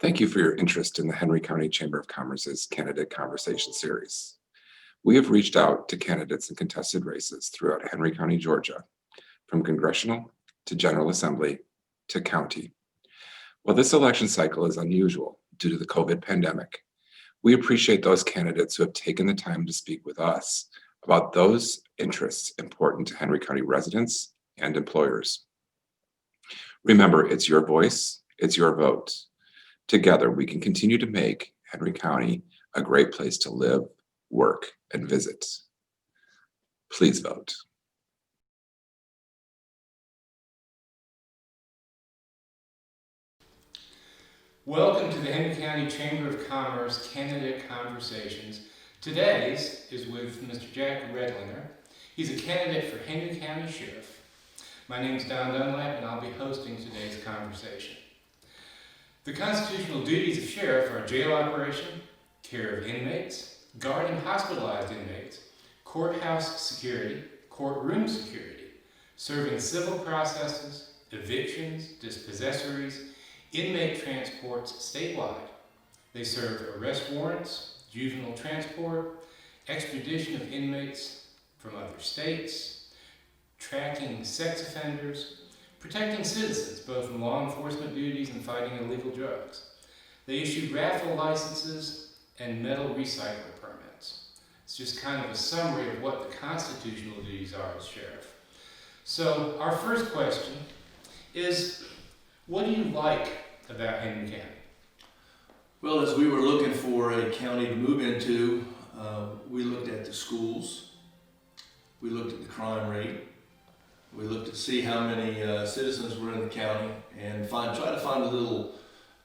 Thank you for your interest in the Henry County Chamber of Commerce's Candidate Conversation Series. We have reached out to candidates in contested races throughout Henry County, Georgia, from congressional to General Assembly to county. While this election cycle is unusual due to the COVID pandemic, we appreciate those candidates who have taken the time to speak with us about those interests important to Henry County residents and employers. Remember, it's your voice, it's your vote. Together, we can continue to make Henry County a great place to live, work, and visit. Please vote. Welcome to the Henry County Chamber of Commerce Candidate Conversations. Today's is with Mr. Jack Redlinger. He's a candidate for Henry County Sheriff. My name is Don Dunlap, and I'll be hosting today's conversation. The constitutional duties of sheriff are jail operation, care of inmates, guarding hospitalized inmates, courthouse security, courtroom security, serving civil processes, evictions, dispossessories, inmate transports statewide. They serve arrest warrants, juvenile transport, extradition of inmates from other states, tracking sex offenders, protecting citizens, both in law enforcement duties and fighting illegal drugs. They issue raffle licenses and metal recycler permits. It's just kind of a summary of what the constitutional duties are as sheriff. So our first question is, what do you like about Henry County? Well, as we were looking for a county to move into, we looked at the schools, we looked at the crime rate, we looked to see how many citizens were in the county and try to find a little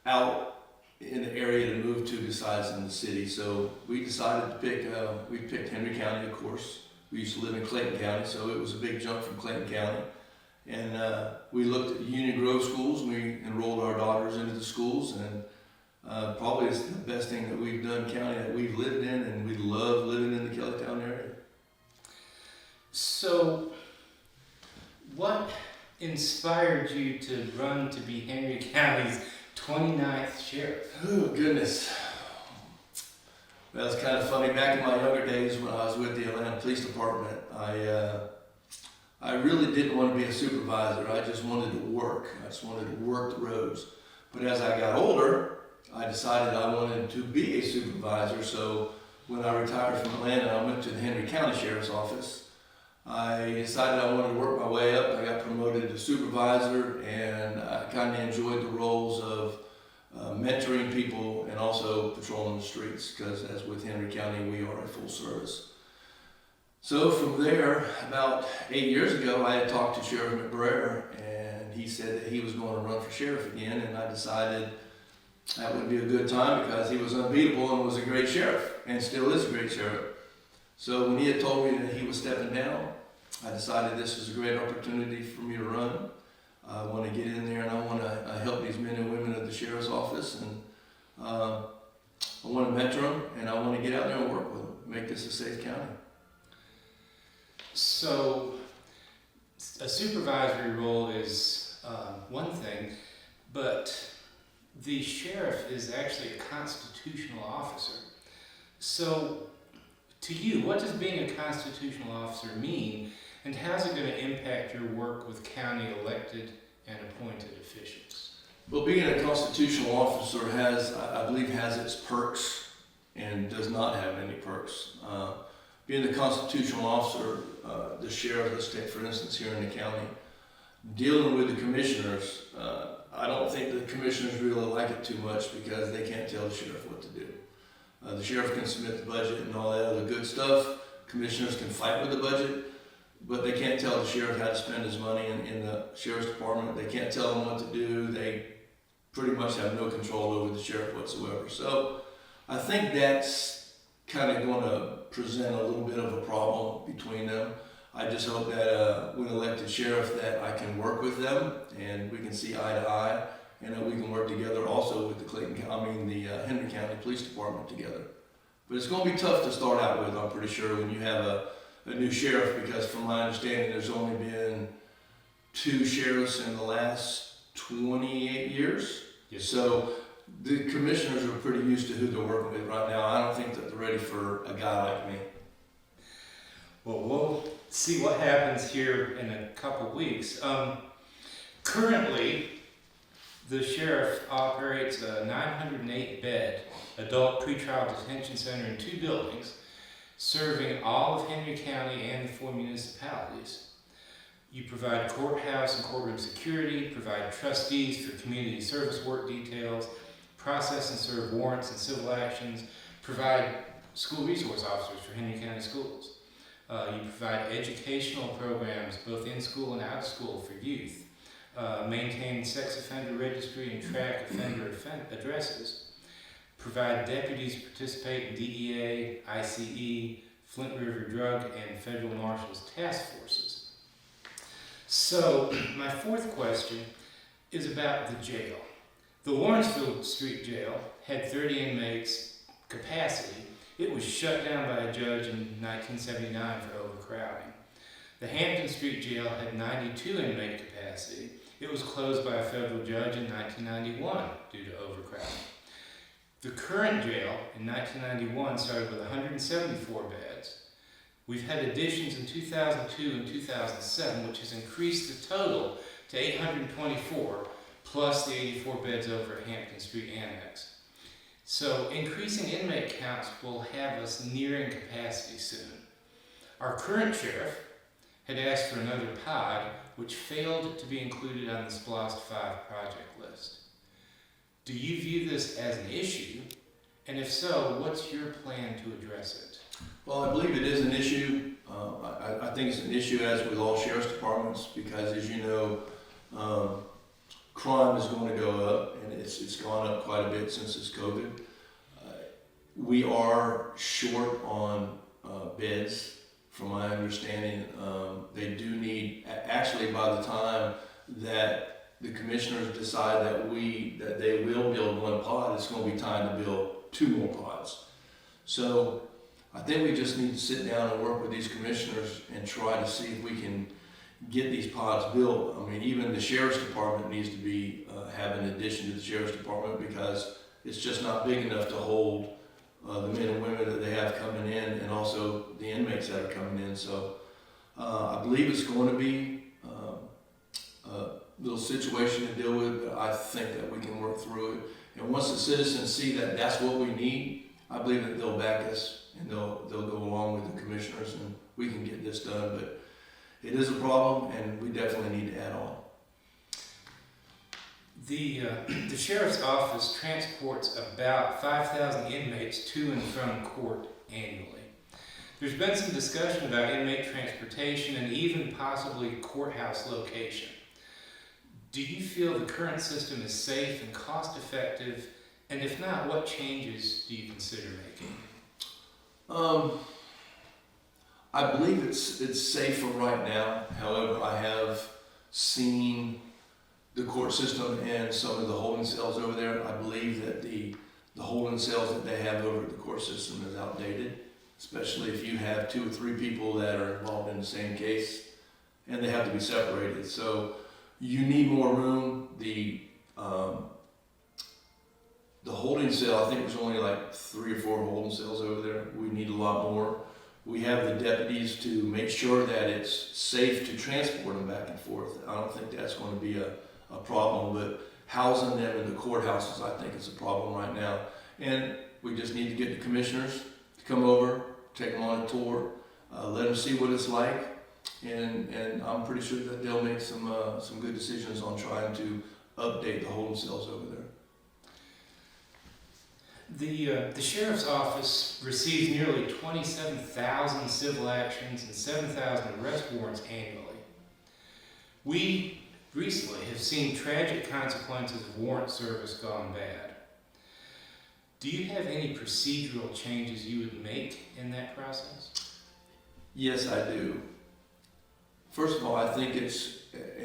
out in the area to move to besides in the city. So we decided to we picked Henry County, of course. We used to live in Clayton County, so it was a big jump from Clayton County. And we looked at Union Grove schools. We enrolled our daughters into the schools, and probably it's the best thing that we've done county that we've lived in, and we love living in the Kellytown area. So, what inspired you to run to be Henry County's 29th sheriff? Oh, goodness. Well, it's kind of funny. Back in my younger days when I was with the Atlanta Police Department, I really didn't want to be a supervisor. I just wanted to work. I just wanted to work the roads. But as I got older, I decided I wanted to be a supervisor. So when I retired from Atlanta, I went to the Henry County Sheriff's Office. I decided I wanted to work my way up. I got promoted to supervisor, and I kind of enjoyed the roles of mentoring people and also patrolling the streets, because as with Henry County, we are a full service. So from there, about 8 years ago, I had talked to Sheriff McBrayer, and he said that he was going to run for sheriff again, and I decided that would be a good time because he was unbeatable and was a great sheriff, and still is a great sheriff. So when he had told me that he was stepping down, I decided this was a great opportunity for me to run. I want to get in there and I want to help these men and women at the sheriff's office, and I want to mentor them, and I want to get out there and work with them, make this a safe county. So, a supervisory role is one thing, but the sheriff is actually a constitutional officer. So, to you, what does being a constitutional officer mean, and how's it going to impact your work with county elected and appointed officials? Well, being a constitutional officer I believe, has its perks and does not have any perks. Being a constitutional officer, the sheriff, let's take for instance here in the county, dealing with the commissioners, I don't think the commissioners really like it too much because they can't tell the sheriff what to do. The sheriff can submit the budget and all that other good stuff. Commissioners can fight with the budget, but they can't tell the sheriff how to spend his money in the sheriff's department. They can't tell him what to do. They pretty much have no control over the sheriff whatsoever. So I think that's kind of going to present a little bit of a problem between them. I just hope that when elected sheriff that I can work with them and we can see eye to eye, and that we can work together also with the Henry County Police Department together. But it's going to be tough to start out with, I'm pretty sure, when you have a new sheriff, because from my understanding, there's only been 2 sheriffs in the last 28 years. Yes. So The commissioners are pretty used to who they're working with right now. I don't think that they're ready for a guy like me. Well, we'll see what happens here in a couple weeks. Currently, the sheriff operates a 908-bed adult pretrial detention center in 2 buildings, serving all of Henry County and the 4 municipalities. You provide courthouse and courtroom security, provide trustees for community service work details, process and serve warrants and civil actions, provide school resource officers for Henry County schools. You provide educational programs both in school and out of school for youth. Maintain sex offender registry and track offender addresses. Provide deputies participate in DEA, ICE, Flint River Drug, and Federal Marshals Task Forces. So, my 4th question is about the jail. The Lawrenceville Street Jail had 30 inmates capacity. It was shut down by a judge in 1979 for overcrowding. The Hampton Street Jail had 92 inmate capacity. It was closed by a federal judge in 1991 due to overcrowding. The current jail in 1991 started with 174 beds. We've had additions in 2002 and 2007, which has increased the total to 824, plus the 84 beds over at Hampton Street Annex. So increasing inmate counts will have us nearing capacity soon. Our current sheriff had asked for another pod, which failed to be included on the SPLOST 5 project list. Do you view this as an issue? And if so, what's your plan to address it? Well, I believe it is an issue. I think it's an issue as with all sheriff's departments because, as you know, crime is going to go up, and it's gone up quite a bit since this COVID. We are short on beds, from my understanding. They do need, actually by the time that the commissioners decide that they will build 1 pod, it's going to be time to build 2 more pods. So I think we just need to sit down and work with these commissioners and try to see if we can get these pods built. I mean, even the sheriff's department needs to be have an addition to the sheriff's department because it's just not big enough to hold the men and women that they have coming in and also the inmates that are coming in. So I believe it's going to be a little situation to deal with, but I think that we can work through it. And once the citizens see that that's what we need, I believe that they'll back us and they'll go along with the commissioners and we can get this done. But it is a problem and we definitely need to add on. The sheriff's office transports about 5,000 inmates to and from court annually. There's been some discussion about inmate transportation and even possibly courthouse location. Do you feel the current system is safe and cost effective? And if not, what changes do you consider making? I believe it's safe for right now. However, I have seen the court system and some of the holding cells over there. I believe that the holding cells that they have over at the court system is outdated, especially if you have 2 or 3 people that are involved in the same case and they have to be separated. So you need more room. The holding cell, I think there's only like 3 or 4 holding cells over there. We need a lot more. We have the deputies to make sure that it's safe to transport them back and forth. I don't think that's going to be a problem, but housing them in the courthouses, I think, is a problem right now. And we just need to get the commissioners to come over, take them on a tour, let them see what it's like, and I'm pretty sure that they'll make some good decisions on trying to update the holding cells over there. The sheriff's office receives nearly 27,000 civil actions and 7,000 arrest warrants annually. We recently have seen tragic consequences of warrant service gone bad. Do you have any procedural changes you would make in that process? Yes, I do. First of all, I think it's,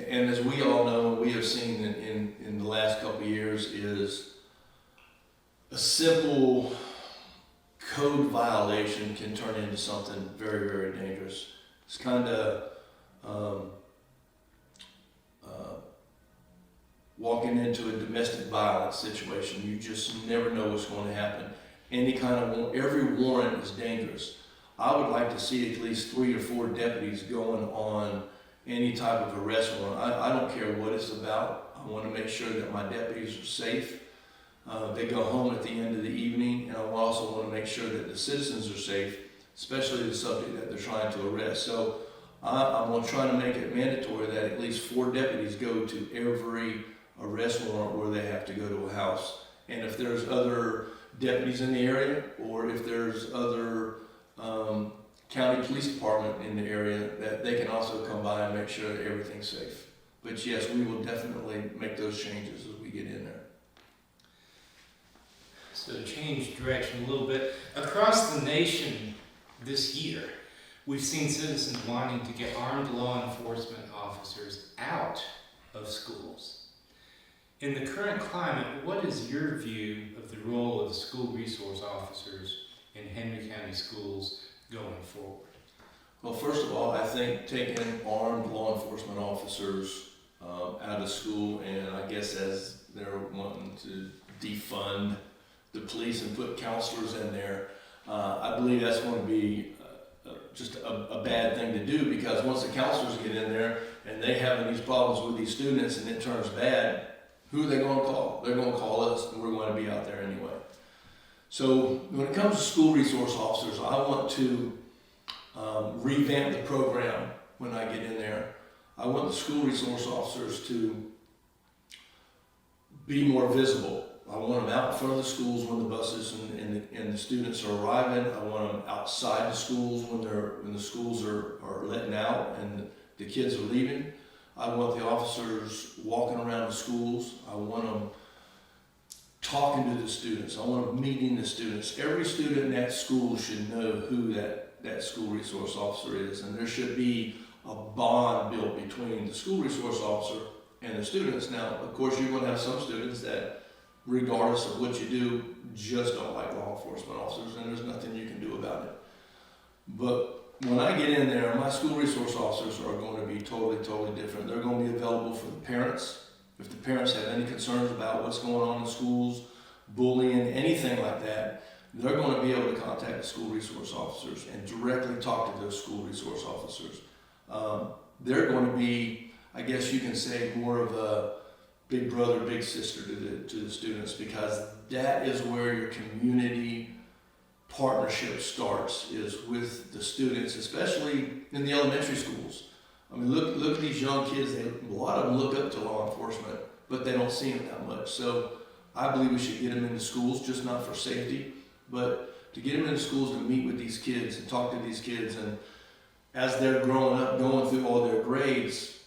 and as we all know, we have seen in the last couple of years, is a simple code violation can turn into something very, very dangerous. It's kind of walking into a domestic violence situation. You just never know what's going to happen. Every warrant is dangerous. I would like to see at least 3 or 4 deputies going on any type of arrest warrant. I don't care what it's about. I want to make sure that my deputies are safe. They go home at the end of the evening, and I also want to make sure that the citizens are safe, especially the subject that they're trying to arrest. So I'm going to try to make it mandatory that at least 4 deputies go to every arrest warrant where they have to go to a house. And if there's other deputies in the area, or if there's other county police department in the area, that they can also come by and make sure that everything's safe. But yes, we will definitely make those changes as we get in there. So to change direction a little bit, across the nation this year, we've seen citizens wanting to get armed law enforcement officers out of schools. In the current climate, what is your view of the role of school resource officers in Henry County schools going forward? Well, first of all, I think taking armed law enforcement officers out of school, and I guess as they're wanting to defund the police and put counselors in there, I believe that's going to be just a bad thing to do, because once the counselors get in there and they having these problems with these students and it turns bad, who are they going to call? They're going to call us, and we're going to be out there anyway. So when it comes to school resource officers, I want to revamp the program when I get in there. I want the school resource officers to be more visible. I want them out in front of the schools when the buses and the students are arriving. I want them outside the schools when the schools are letting out and the kids are leaving. I want the officers walking around the schools. I want them talking to the students. I want them meeting the students. Every student in that school should know who that school resource officer is, and there should be a bond built between the school resource officer and the students. Now, of course, you're going to have some students that, regardless of what you do, just don't like law enforcement officers, and there's nothing you can do about it. But when I get in there, my school resource officers are going to be totally different. They're going to be available for the parents. If the parents have any concerns about what's going on in schools, bullying, anything like that, they're going to be able to contact the school resource officers and directly talk to those school resource officers. They're going to be, I guess you can say, more of a big brother, big sister to the students, because that is where your community partnership starts, is with the students, especially in the elementary schools. I mean, look at these young kids. A lot of them look up to law enforcement, but they don't see them that much. So I believe we should get them into schools, just not for safety, but to get them into schools to meet with these kids and talk to these kids. And as they're growing up, going through all their grades,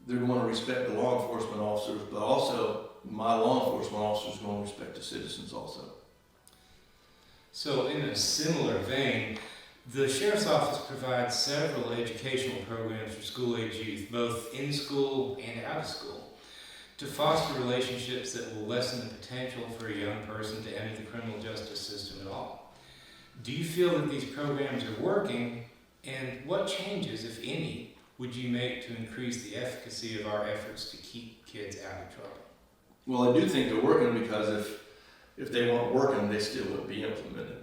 they're going to respect the law enforcement officers, but also my law enforcement officers are going to respect the citizens also. So in a similar vein, the Sheriff's Office provides several educational programs for school-age youth, both in school and out of school, to foster relationships that will lessen the potential for a young person to enter the criminal justice system at all. Do you feel that these programs are working, and what changes, if any, would you make to increase the efficacy of our efforts to keep kids out of trouble? Well, I do think they're working, because if they weren't working, they still wouldn't be implemented.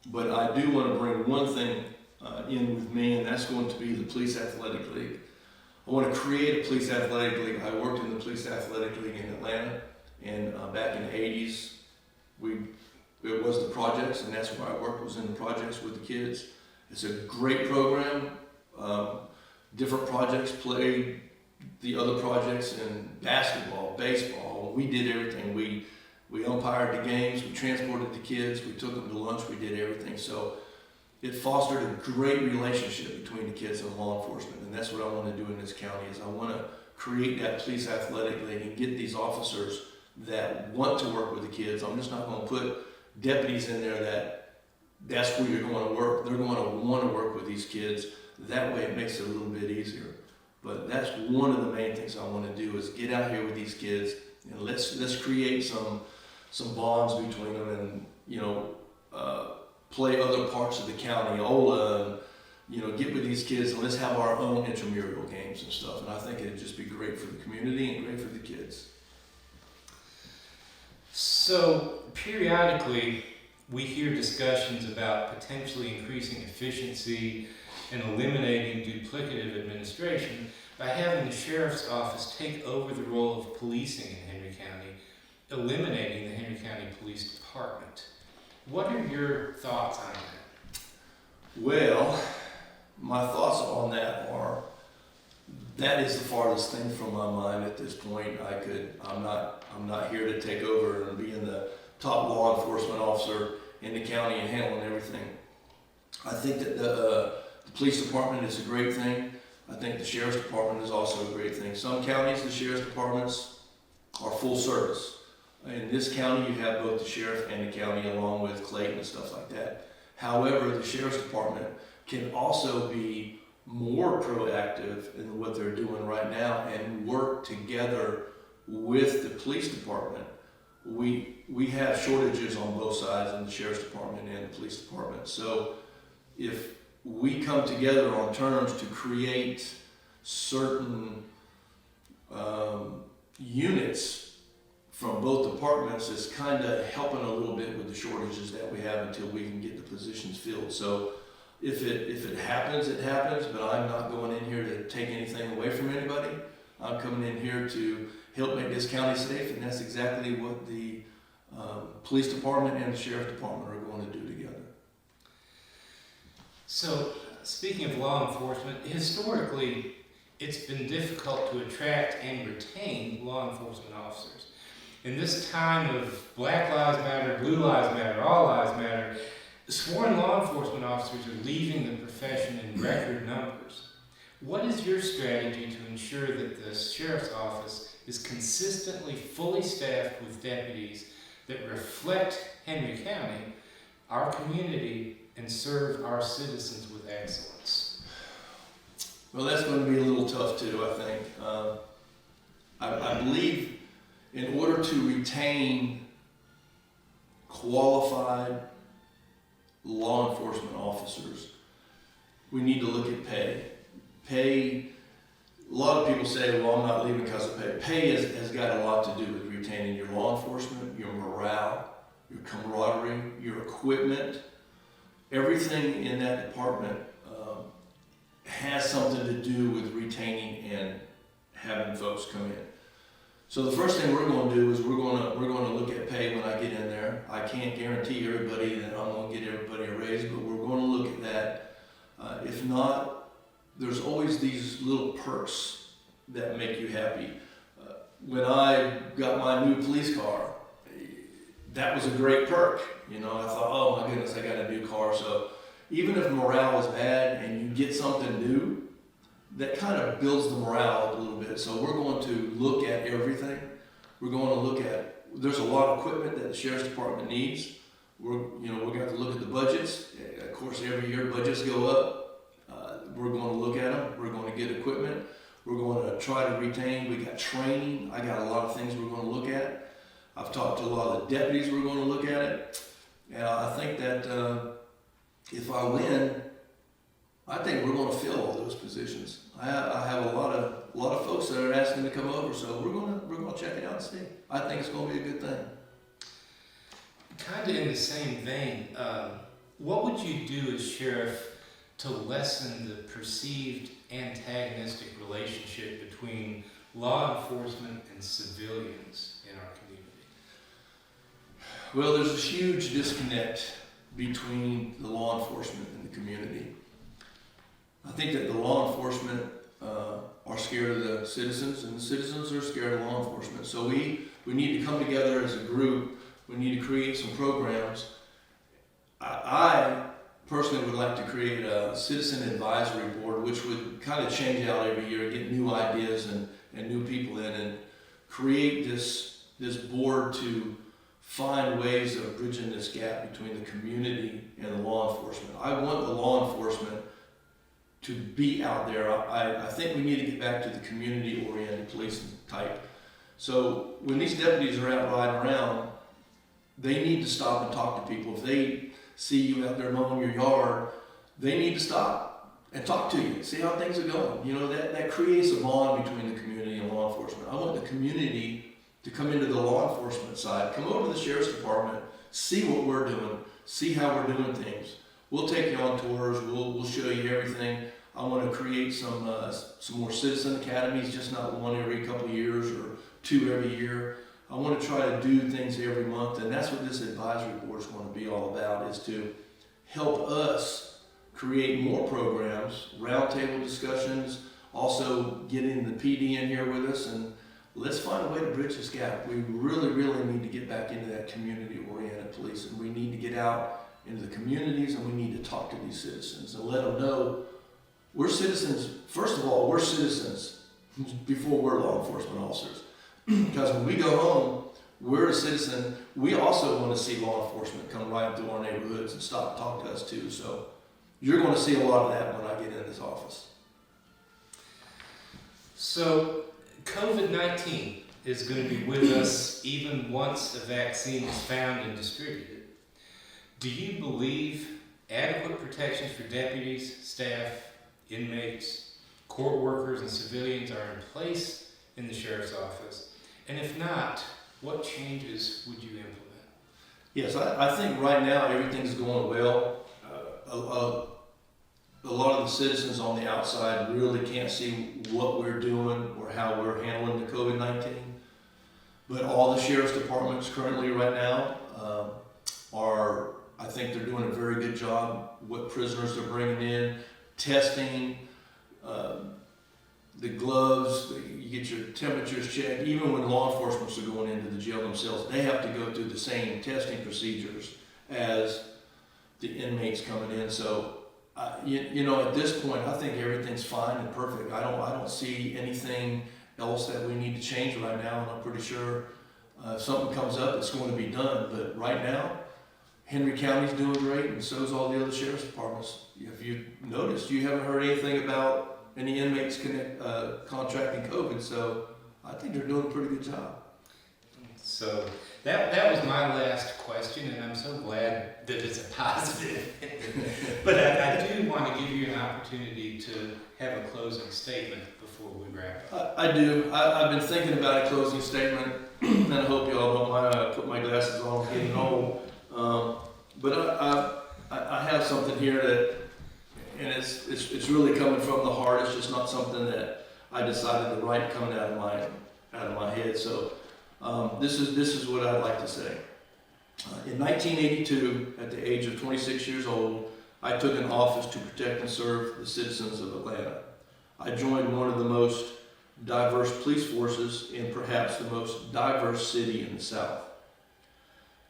But I do want to bring one thing in with me, and that's going to be the Police Athletic League. I want to create a Police Athletic League. I worked in the Police Athletic League in Atlanta, and back in the 80s, it was the projects, and that's where I worked, was in the projects with the kids. It's a great program. Different projects played the other projects in basketball, baseball. We did everything. We umpired the games, we transported the kids, we took them to lunch, we did everything. So it fostered a great relationship between the kids and law enforcement, and that's what I want to do in this county. Is I want to create that Police Athletic League and get these officers that want to work with the kids. I'm just not going to put deputies in there that's where you're going to work. They're going to want to work with these kids. That way it makes it a little bit easier. But that's one of the main things I want to do, is get out here with these kids and let's create some bonds between them, and play other parts of the county, Ola, get with these kids, and let's have our own intramural games and stuff. And I think it'd just be great for the community and great for the kids. So periodically, we hear discussions about potentially increasing efficiency and eliminating duplicative administration by having the sheriff's office take over the role of policing in Henry County, eliminating the Henry County Police Department. What are your thoughts on that? Well, my thoughts on that are, that is the farthest thing from my mind at this point. I'm not here to take over and being the top law enforcement officer in the county and handling everything. I think that the police department is a great thing. I think the sheriff's department is also a great thing. Some counties, the sheriff's departments are full service. In this county, you have both the sheriff and the county along with Clayton and stuff like that. However, the sheriff's department can also be more proactive in what they're doing right now and work together with the police department. We have shortages on both sides, in the sheriff's department and the police department. So if we come together on terms to create certain units from both departments, it's kind of helping a little bit with the shortages that we have until we can get the positions filled. So if it happens, it happens, but I'm not going in here to take anything away from anybody. I'm coming in here to help make this county safe, and that's exactly what the police department and the sheriff department are going to do together. So, speaking of law enforcement, historically, it's been difficult to attract and retain law enforcement officers. In this time of Black Lives Matter, Blue Lives Matter, All Lives Matter, sworn law enforcement officers are leaving the profession in record numbers. What is your strategy to ensure that the sheriff's office is consistently fully staffed with deputies that reflect Henry County, our community, and serve our citizens with excellence? Well, that's going to be a little tough too, I think. I believe in order to retain qualified law enforcement officers, we need to look at pay. Pay, a lot of people say, well, I'm not leaving because of pay. Pay has got a lot to do with retaining your law enforcement, your morale, your camaraderie, your equipment. Everything in that department has something to do with retaining and having folks come in. So the first thing we're going to do is we're going to look at pay when I get in there. I can't guarantee everybody that I'm going to get everybody a raise, but we're going to look at that. If not, there's always these little perks that make you happy. When I got my new police car, that was a great perk. You know, I thought, oh my goodness, I got a new car. So even if morale is bad and you get something new, that kind of builds the morale up a little bit. So we're going to look at everything. We're going to look at, there's a lot of equipment that the sheriff's department needs. We're going to look at the budgets. Of course, every year budgets go up. We're going to look at them. We're going to get equipment. We're going to try to retain. We got training. I got a lot of things we're going to look at. I've talked to a lot of the deputies. We're going to look at it. And I think that if I win, I think we're going to fill all those positions. I have a lot of folks that are asking to come over, so we're going to check it out and see. I think it's going to be a good thing. Kind of in the same vein, what would you do as sheriff to lessen the perceived antagonistic relationship between law enforcement and civilians in our community? Well, there's a huge disconnect between the law enforcement and the community. I think that the law enforcement are scared of the citizens, and the citizens are scared of law enforcement. So we need to come together as a group. We need to create some programs. I personally would like to create a citizen advisory board, which would kind of change out every year, get new ideas and new people in, and create this board to find ways of bridging this gap between the community and the law enforcement. I want the law enforcement to be out there. I think we need to get back to the community-oriented policing type. So when these deputies are out riding around, they need to stop and talk to people. If they see you out there mowing your yard, they need to stop and talk to you, see how things are going. You know, that creates a bond between the community and law enforcement. I want the community to come into the law enforcement side, come over to the sheriff's department, see what we're doing, see how we're doing things. We'll take you on tours. We'll show you everything. I want to create some more citizen academies, just not one every couple of years or 2 every year. I want to try to do things every month, and that's what this advisory board is going to be all about, is to help us create more programs, roundtable discussions, also getting the PD in here with us, and let's find a way to bridge this gap. We really, really need to get back into that community-oriented policing. We need to get out into the communities, and we need to talk to these citizens and let them know we're citizens. First of all, we're citizens before we're law enforcement officers. Because when we go home, we're a citizen. We also want to see law enforcement come right through our neighborhoods and stop and talk to us too. So you're going to see a lot of that when I get in this office. So COVID-19 is going to be with us even once a vaccine is found and distributed. Do you believe adequate protections for deputies, staff, inmates, court workers, and civilians are in place in the sheriff's office? And if not, what changes would you implement? Yes, I think right now everything's going well. A lot of the citizens on the outside really can't see what we're doing or how we're handling the COVID-19. But all the sheriff's departments currently right now I think they're doing a very good job. What prisoners they're bringing in, testing, the gloves, you get your temperatures checked. Even when law enforcement are going into the jail themselves, they have to go through the same testing procedures as the inmates coming in. So, you know, at this point, I think everything's fine and perfect. I don't see anything else that we need to change right now, and I'm pretty sure if something comes up, it's going to be done. But right now, Henry County's doing great, and so is all the other sheriff's departments. If you noticed, you haven't heard anything about any inmates contracting COVID, so I think they're doing a pretty good job. So that was my last question, and I'm so glad that it's a positive. But I do want to give you an opportunity to have a closing statement before we wrap up. I do. I've been thinking about a closing statement, and I hope y'all don't mind I put my glasses on, I'm getting old. But I have something here that, and it's really coming from the heart. It's just not something that I decided to write coming out of my head. So this is what I'd like to say. In 1982, at the age of 26 years old, I took an office to protect and serve the citizens of Atlanta. I joined one of the most diverse police forces in perhaps the most diverse city in the South.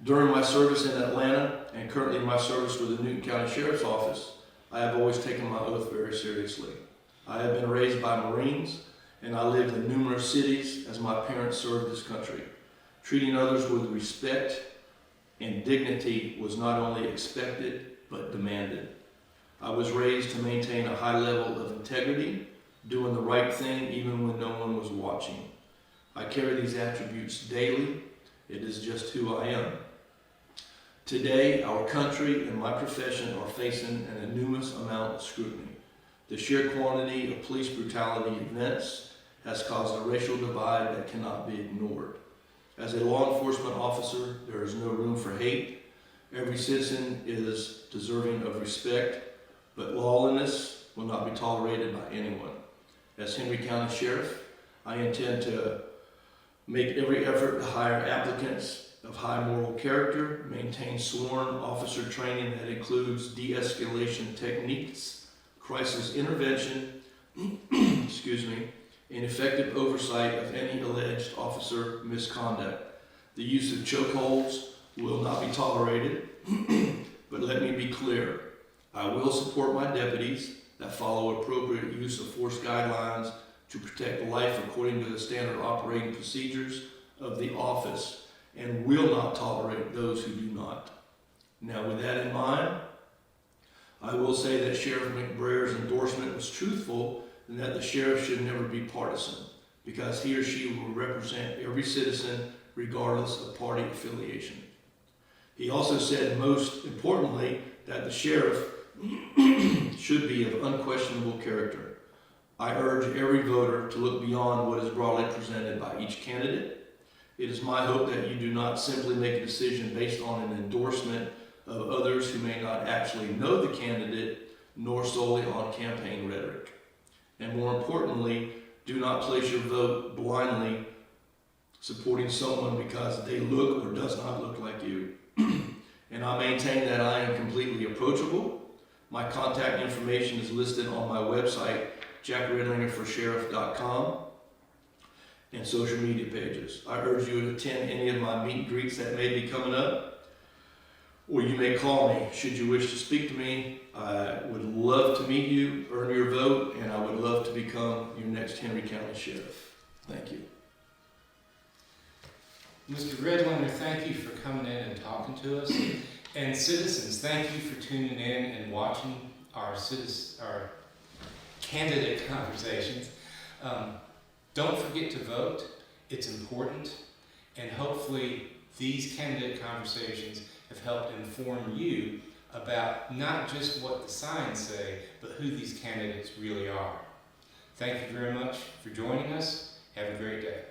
During my service in Atlanta, and currently my service with the Newton County Sheriff's Office, I have always taken my oath very seriously. I have been raised by Marines, and I lived in numerous cities as my parents served this country. Treating others with respect and dignity was not only expected, but demanded. I was raised to maintain a high level of integrity, doing the right thing even when no one was watching. I carry these attributes daily. It is just who I am. Today, our country and my profession are facing an enormous amount of scrutiny. The sheer quantity of police brutality events has caused a racial divide that cannot be ignored. As a law enforcement officer, there is no room for hate. Every citizen is deserving of respect, but lawlessness will not be tolerated by anyone. As Henry County Sheriff, I intend to make every effort to hire applicants of high moral character, maintain sworn officer training that includes de-escalation techniques, crisis intervention, and effective oversight of any alleged officer misconduct. The use of chokeholds will not be tolerated, but let me be clear. I will support my deputies that follow appropriate use of force guidelines to protect life according to the standard operating procedures of the office, and will not tolerate those who do not. Now, with that in mind, I will say that Sheriff McBraer's endorsement was truthful and that the sheriff should never be partisan, because he or she will represent every citizen regardless of party affiliation. He also said, most importantly, that the sheriff should be of unquestionable character. I urge every voter to look beyond what is broadly presented by each candidate It is my hope that you do not simply make a decision based on an endorsement of others who may not actually know the candidate, nor solely on campaign rhetoric. And more importantly, do not place your vote blindly supporting someone because they look or does not look like you. And I maintain that I am completely approachable. My contact information is listed on my website, jackredlingerforsheriff.com, and social media pages. I urge you to attend any of my meet and greets that may be coming up, or you may call me should you wish to speak to me. I would love to meet you, earn your vote, and I would love to become your next Henry County Sheriff. Thank you. Mr. Redlinger, thank you for coming in and talking to us. And citizens, thank you for tuning in and watching our candidate conversations. Don't forget to vote. It's important. And hopefully these candidate conversations have helped inform you about not just what the signs say, but who these candidates really are. Thank you very much for joining us. Have a great day.